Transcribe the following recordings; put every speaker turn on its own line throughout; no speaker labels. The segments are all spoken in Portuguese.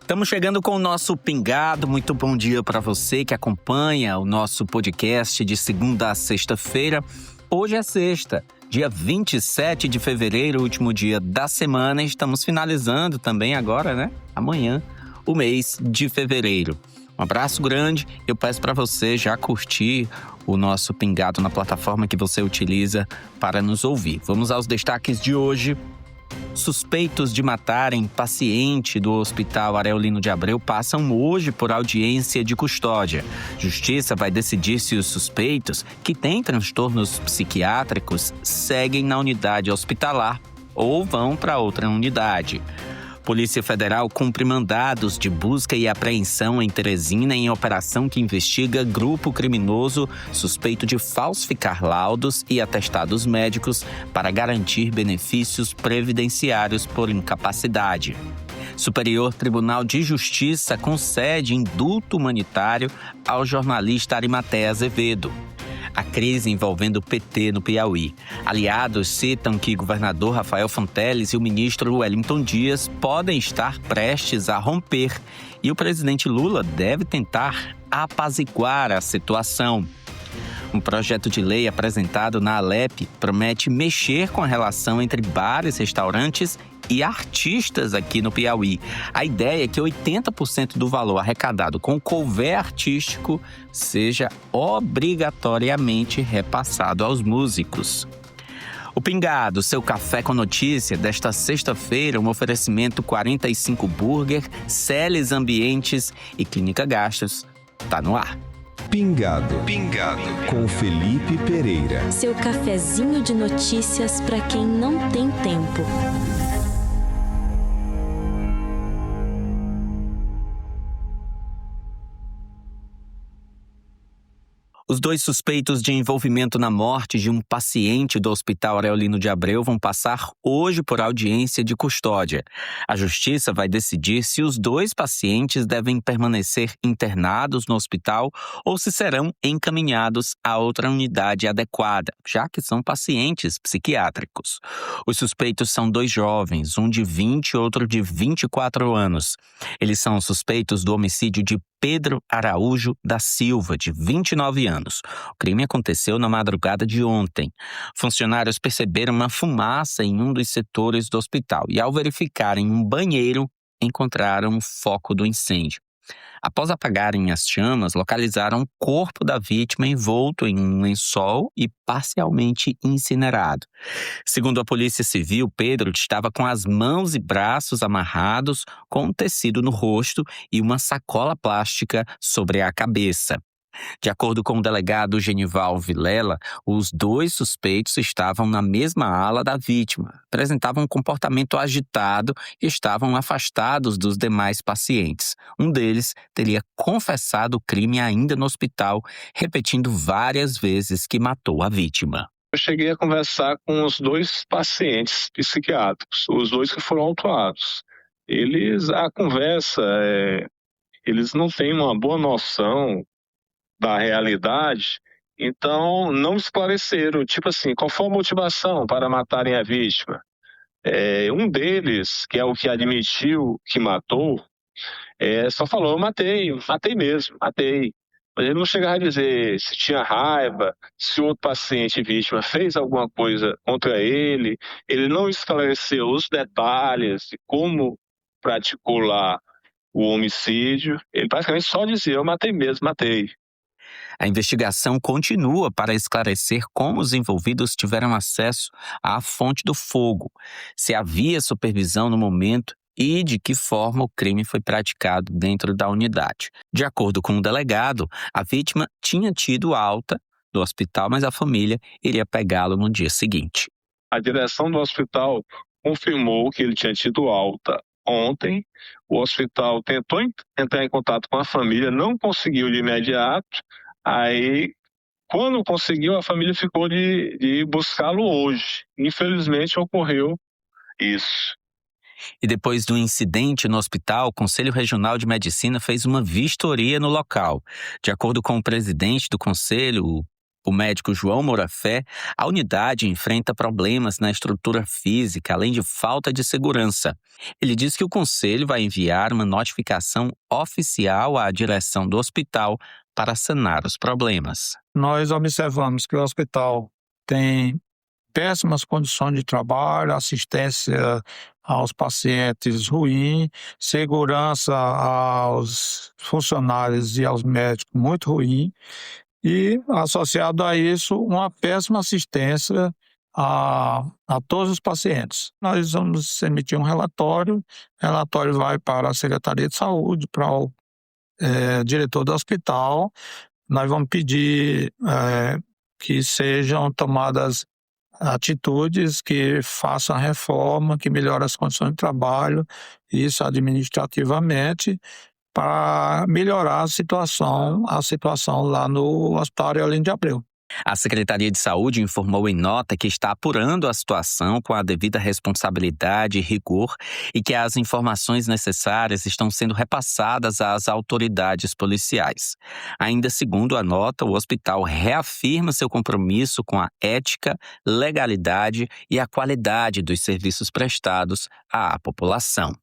Estamos chegando com o nosso Pingado. Muito bom dia para você que acompanha o nosso podcast de segunda a sexta-feira. Hoje é sexta, dia 27 de fevereiro, último dia da semana. Estamos finalizando também agora, amanhã, o mês de fevereiro. Um abraço grande. Eu peço para você já curtir o nosso Pingado na plataforma que você utiliza para nos ouvir. Vamos aos destaques de hoje. Suspeitos de matarem paciente do Hospital Areolino de Abreu passam hoje por audiência de custódia. Justiça vai decidir se os suspeitos, que têm transtornos psiquiátricos, seguem na unidade hospitalar ou vão para outra unidade. Polícia Federal cumpre mandados de busca e apreensão em Teresina em operação que investiga grupo criminoso suspeito de falsificar laudos e atestados médicos para garantir benefícios previdenciários por incapacidade. Superior Tribunal de Justiça concede indulto humanitário ao jornalista Arimatea Azevedo. A crise envolvendo o PT no Piauí. Aliados citam que o governador Rafael Fonteles e o ministro Wellington Dias podem estar prestes a romper e o presidente Lula deve tentar apaziguar a situação. Um projeto de lei apresentado na Alep promete mexer com a relação entre bares, restaurantes e artistas aqui no Piauí. A ideia é que 80% do valor arrecadado com o couvert artístico seja obrigatoriamente repassado aos músicos. O Pingado, seu café com notícia desta sexta-feira, um oferecimento 45 Burger, Celes Ambientes e Clínica Gastos, tá no ar.
Pingado com Felipe Pereira.
Seu cafezinho de notícias para quem não tem tempo.
Os dois suspeitos de envolvimento na morte de um paciente do Hospital Areolino de Abreu vão passar hoje por audiência de custódia. A Justiça vai decidir se os dois pacientes devem permanecer internados no hospital ou se serão encaminhados a outra unidade adequada, já que são pacientes psiquiátricos. Os suspeitos são dois jovens, um de 20 e outro de 24 anos. Eles são suspeitos do homicídio de Pedro Araújo da Silva, de 29 anos. O crime aconteceu na madrugada de ontem. Funcionários perceberam uma fumaça em um dos setores do hospital e, ao verificarem um banheiro, encontraram o foco do incêndio. Após apagarem as chamas, localizaram o corpo da vítima envolto em um lençol e parcialmente incinerado. Segundo a Polícia Civil, Pedro estava com as mãos e braços amarrados com um tecido no rosto e uma sacola plástica sobre a cabeça. De acordo com o delegado Genival Vilela, os dois suspeitos estavam na mesma ala da vítima, apresentavam um comportamento agitado e estavam afastados dos demais pacientes. Um deles teria confessado o crime ainda no hospital, repetindo várias vezes que matou a vítima.
Eu cheguei a conversar com os dois pacientes psiquiátricos, os dois que foram autuados. Eles não têm uma boa noção da realidade, então não esclareceram, qual foi a motivação para matarem a vítima. Um deles, que é o que admitiu que matou, só falou, eu matei mesmo. Mas ele não chegava a dizer se tinha raiva, se o outro paciente vítima fez alguma coisa contra ele. Ele não esclareceu os detalhes de como praticou lá o homicídio. Ele praticamente só dizia, eu matei mesmo, matei.
A investigação continua para esclarecer como os envolvidos tiveram acesso à fonte do fogo, se havia supervisão no momento e de que forma o crime foi praticado dentro da unidade. De acordo com o delegado, a vítima tinha tido alta do hospital, mas a família iria pegá-lo no dia seguinte.
A direção do hospital confirmou que ele tinha tido alta ontem. O hospital tentou entrar em contato com a família, não conseguiu de imediato. Aí, quando conseguiu, a família ficou de buscá-lo hoje. Infelizmente, ocorreu isso.
E depois do incidente no hospital, o Conselho Regional de Medicina fez uma vistoria no local. De acordo com o presidente do conselho, o médico João Morafé, a unidade enfrenta problemas na estrutura física, além de falta de segurança. Ele diz que o conselho vai enviar uma notificação oficial à direção do hospital para sanar os problemas.
Nós observamos que o hospital tem péssimas condições de trabalho, assistência aos pacientes ruim, segurança aos funcionários e aos médicos muito ruim, e, associado a isso, uma péssima assistência a todos os pacientes. Nós vamos emitir um relatório vai para a Secretaria de Saúde, para o diretor do hospital. Nós vamos pedir que sejam tomadas atitudes que façam a reforma, que melhorem as condições de trabalho, isso administrativamente, para melhorar a situação lá no Hospital Aurelino de Abreu.
A Secretaria de Saúde informou em nota que está apurando a situação com a devida responsabilidade e rigor e que as informações necessárias estão sendo repassadas às autoridades policiais. Ainda segundo a nota, o hospital reafirma seu compromisso com a ética, legalidade e a qualidade dos serviços prestados à população.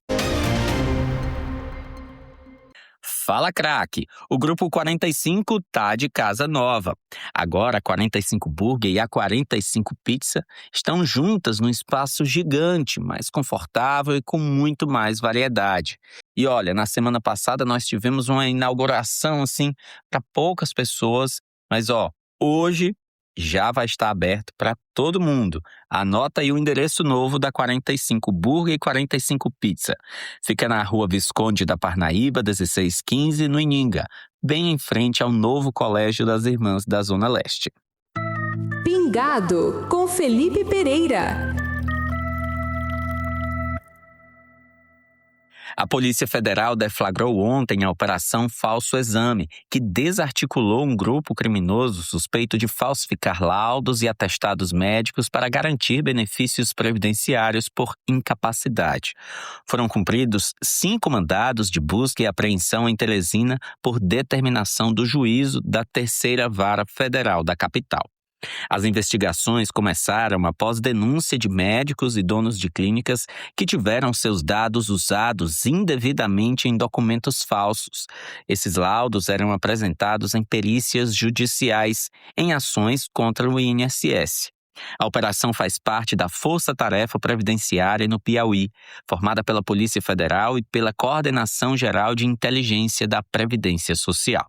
Fala, craque! O Grupo 45 tá de casa nova. Agora a 45 Burger e a 45 Pizza estão juntas num espaço gigante, mais confortável e com muito mais variedade. E olha, na semana passada nós tivemos uma inauguração assim para poucas pessoas, mas hoje já vai estar aberto para todo mundo. Anota aí o endereço novo da 45 Burger e 45 Pizza. Fica na Rua Visconde da Parnaíba, 1615, no Ininga, bem em frente ao novo Colégio das Irmãs da Zona Leste.
Pingado, com Felipe Pereira.
A Polícia Federal deflagrou ontem a Operação Falso Exame, que desarticulou um grupo criminoso suspeito de falsificar laudos e atestados médicos para garantir benefícios previdenciários por incapacidade. Foram cumpridos 5 mandados de busca e apreensão em Teresina por determinação do juízo da 3ª Vara Federal da capital. As investigações começaram após denúncia de médicos e donos de clínicas que tiveram seus dados usados indevidamente em documentos falsos. Esses laudos eram apresentados em perícias judiciais em ações contra o INSS. A operação faz parte da Força Tarefa Previdenciária no Piauí, formada pela Polícia Federal e pela Coordenação Geral de Inteligência da Previdência Social.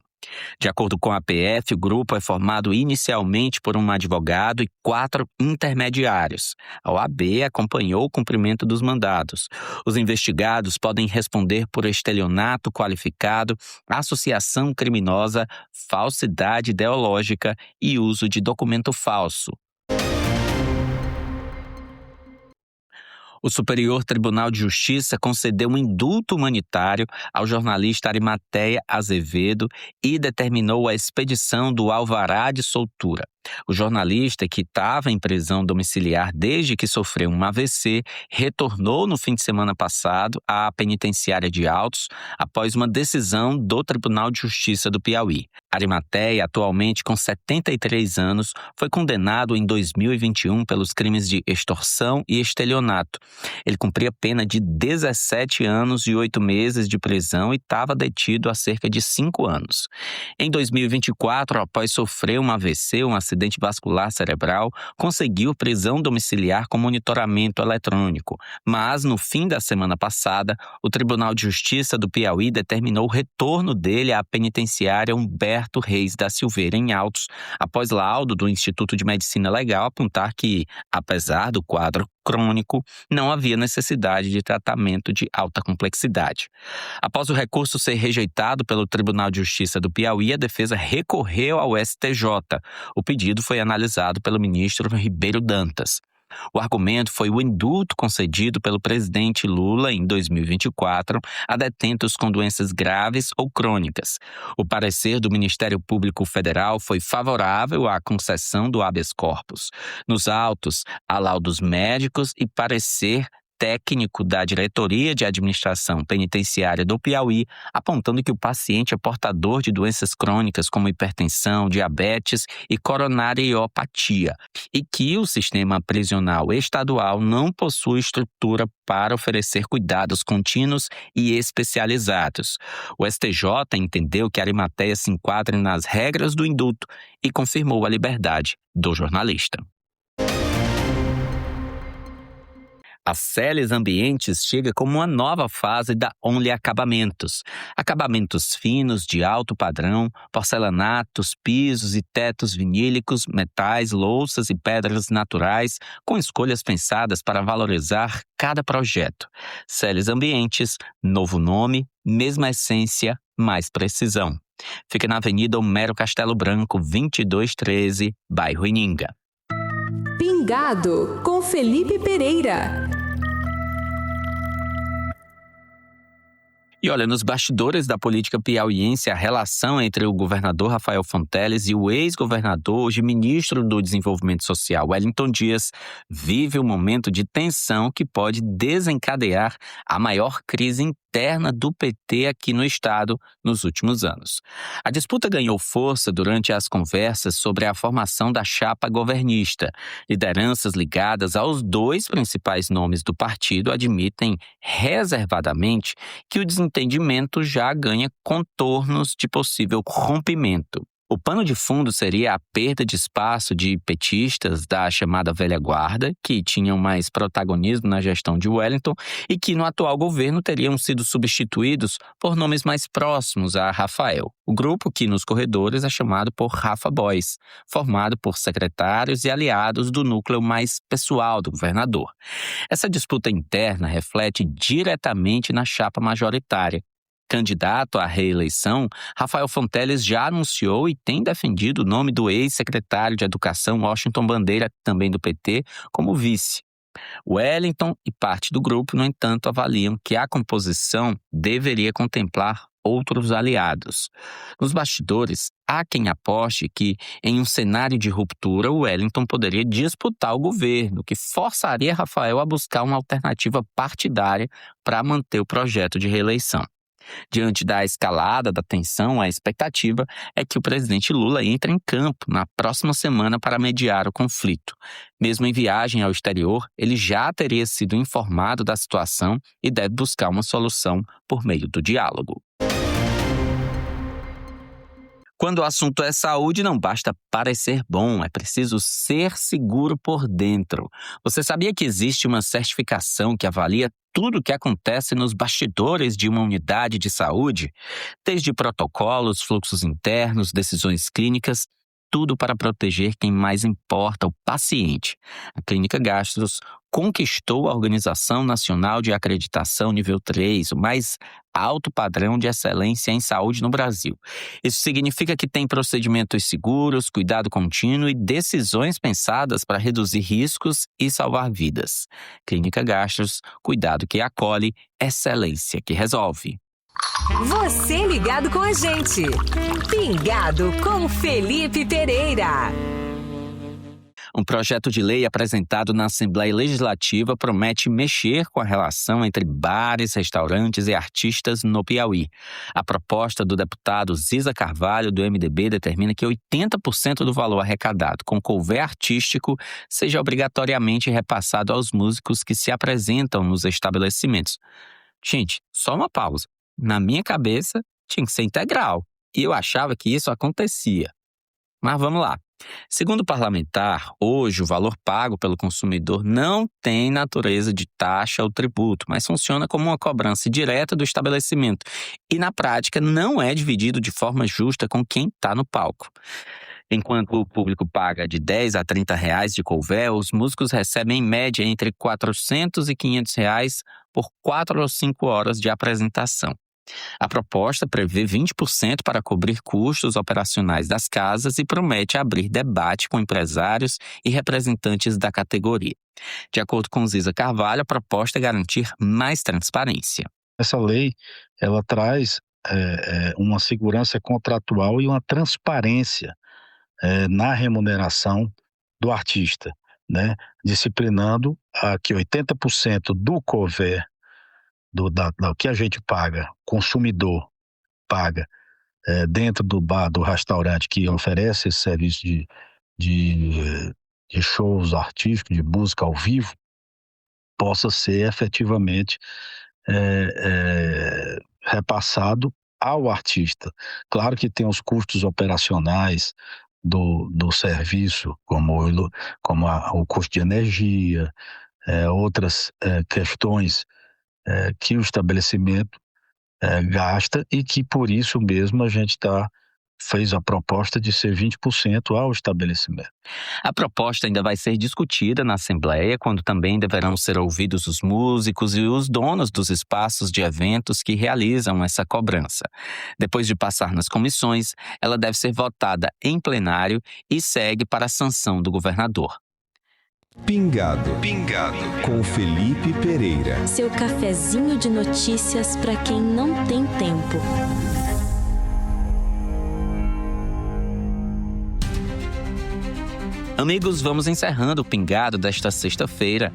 De acordo com a PF, o grupo é formado inicialmente por um advogado e 4 intermediários. A OAB acompanhou o cumprimento dos mandados. Os investigados podem responder por estelionato qualificado, associação criminosa, falsidade ideológica e uso de documento falso. O Superior Tribunal de Justiça concedeu um indulto humanitário ao jornalista Arimateia Azevedo e determinou a expedição do alvará de soltura. O jornalista, que estava em prisão domiciliar desde que sofreu um AVC, retornou no fim de semana passado à penitenciária de Altos após uma decisão do Tribunal de Justiça do Piauí. Arimateia, atualmente com 73 anos, foi condenado em 2021 pelos crimes de extorsão e estelionato. Ele cumpria pena de 17 anos e 8 meses de prisão e estava detido há cerca de 5 anos. Em 2024, após sofrer um AVC, um acidente vascular cerebral, conseguiu prisão domiciliar com monitoramento eletrônico. Mas, no fim da semana passada, o Tribunal de Justiça do Piauí determinou o retorno dele à penitenciária Humberto Reis da Silveira, em Altos, após laudo do Instituto de Medicina Legal apontar que, apesar do quadro crônico, não havia necessidade de tratamento de alta complexidade. Após o recurso ser rejeitado pelo Tribunal de Justiça do Piauí, a defesa recorreu ao STJ. O pedido foi analisado pelo ministro Ribeiro Dantas. O argumento foi o indulto concedido pelo presidente Lula em 2024 a detentos com doenças graves ou crônicas. O parecer do Ministério Público Federal foi favorável à concessão do habeas corpus. Nos autos, há laudos médicos e parecer técnico da Diretoria de Administração Penitenciária do Piauí, apontando que o paciente é portador de doenças crônicas como hipertensão, diabetes e coronariopatia, e que o sistema prisional estadual não possui estrutura para oferecer cuidados contínuos e especializados. O STJ entendeu que Arimateia se enquadra nas regras do indulto e confirmou a liberdade do jornalista. A Celes Ambientes chega como uma nova fase da Only Acabamentos. Acabamentos finos, de alto padrão, porcelanatos, pisos e tetos vinílicos, metais, louças e pedras naturais, com escolhas pensadas para valorizar cada projeto. Celes Ambientes, novo nome, mesma essência, mais precisão. Fica na Avenida Homero Castelo Branco, 2213, bairro Ininga.
Pingado, com Felipe Pereira.
E olha, nos bastidores da política piauiense, a relação entre o governador Rafael Fonteles e o ex-governador, hoje ministro do Desenvolvimento Social, Wellington Dias, vive um momento de tensão que pode desencadear a maior crise interna do PT aqui no estado nos últimos anos. A disputa ganhou força durante as conversas sobre a formação da chapa governista. Lideranças ligadas aos dois principais nomes do partido admitem reservadamente que o desentendimento já ganha contornos de possível rompimento. O pano de fundo seria a perda de espaço de petistas da chamada velha guarda, que tinham mais protagonismo na gestão de Wellington e que no atual governo teriam sido substituídos por nomes mais próximos a Rafael. O grupo que nos corredores é chamado por Rafa Boys, formado por secretários e aliados do núcleo mais pessoal do governador. Essa disputa interna reflete diretamente na chapa majoritária. Candidato à reeleição, Rafael Fonteles já anunciou e tem defendido o nome do ex-secretário de Educação, Washington Bandeira, também do PT, como vice. Wellington e parte do grupo, no entanto, avaliam que a composição deveria contemplar outros aliados. Nos bastidores, há quem aposte que, em um cenário de ruptura, o Wellington poderia disputar o governo, que forçaria Rafael a buscar uma alternativa partidária para manter o projeto de reeleição. Diante da escalada da tensão, a expectativa é que o presidente Lula entre em campo na próxima semana para mediar o conflito. Mesmo em viagem ao exterior, ele já teria sido informado da situação e deve buscar uma solução por meio do diálogo. Quando o assunto é saúde, não basta parecer bom, é preciso ser seguro por dentro. Você sabia que existe uma certificação que avalia tudo o que acontece nos bastidores de uma unidade de saúde? Desde protocolos, fluxos internos, decisões clínicas, tudo para proteger quem mais importa, o paciente. A Clínica Gastros conquistou a Organização Nacional de Acreditação Nível 3, o mais alto padrão de excelência em saúde no Brasil. Isso significa que tem procedimentos seguros, cuidado contínuo e decisões pensadas para reduzir riscos e salvar vidas. Clínica Gastros, cuidado que acolhe, excelência que resolve.
Você ligado com a gente. Pingado com Felipe Pereira.
Um projeto de lei apresentado na Assembleia Legislativa promete mexer com a relação entre bares, restaurantes e artistas no Piauí. A proposta do deputado Ziza Carvalho, do MDB, determina que 80% do valor arrecadado com couvert artístico seja obrigatoriamente repassado aos músicos que se apresentam nos estabelecimentos. Gente, só uma pausa. Na minha cabeça, tinha que ser integral. E eu achava que isso acontecia. Mas vamos lá. Segundo o parlamentar, hoje o valor pago pelo consumidor não tem natureza de taxa ou tributo, mas funciona como uma cobrança direta do estabelecimento e, na prática, não é dividido de forma justa com quem está no palco. Enquanto o público paga de R$10 a R$30 de couvert, os músicos recebem em média entre R$400 e R$500 por 4 ou 5 horas de apresentação. A proposta prevê 20% para cobrir custos operacionais das casas e promete abrir debate com empresários e representantes da categoria. De acordo com Ziza Carvalho, a proposta é garantir mais transparência.
Essa lei, ela traz uma segurança contratual e uma transparência na remuneração do artista. né, disciplinando a que 80% do couvert do que a gente paga, consumidor paga, dentro do bar, do restaurante que oferece esse serviço de shows artísticos, de música ao vivo, possa ser efetivamente repassado ao artista. Claro que tem os custos operacionais do serviço, como o custo de energia, outras questões que o estabelecimento gasta, e que por isso mesmo a gente fez a proposta de ser 20% ao estabelecimento.
A proposta ainda vai ser discutida na Assembleia, quando também deverão ser ouvidos os músicos e os donos dos espaços de eventos que realizam essa cobrança. Depois de passar nas comissões, ela deve ser votada em plenário e segue para a sanção do governador.
Pingado com Felipe Pereira.
Seu cafezinho de notícias para quem não tem tempo.
Amigos, vamos encerrando o Pingado desta sexta-feira.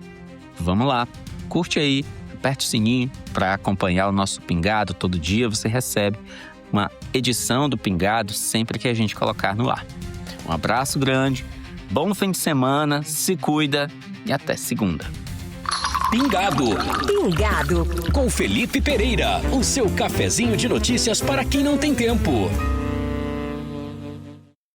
Vamos lá, curte aí, aperte o sininho para acompanhar o nosso Pingado. Todo dia você recebe uma edição do Pingado sempre que a gente colocar no ar. Um abraço grande, bom fim de semana, se cuida e até segunda.
Pingado
Pingado
com Felipe Pereira, o seu cafezinho de notícias para quem não tem tempo.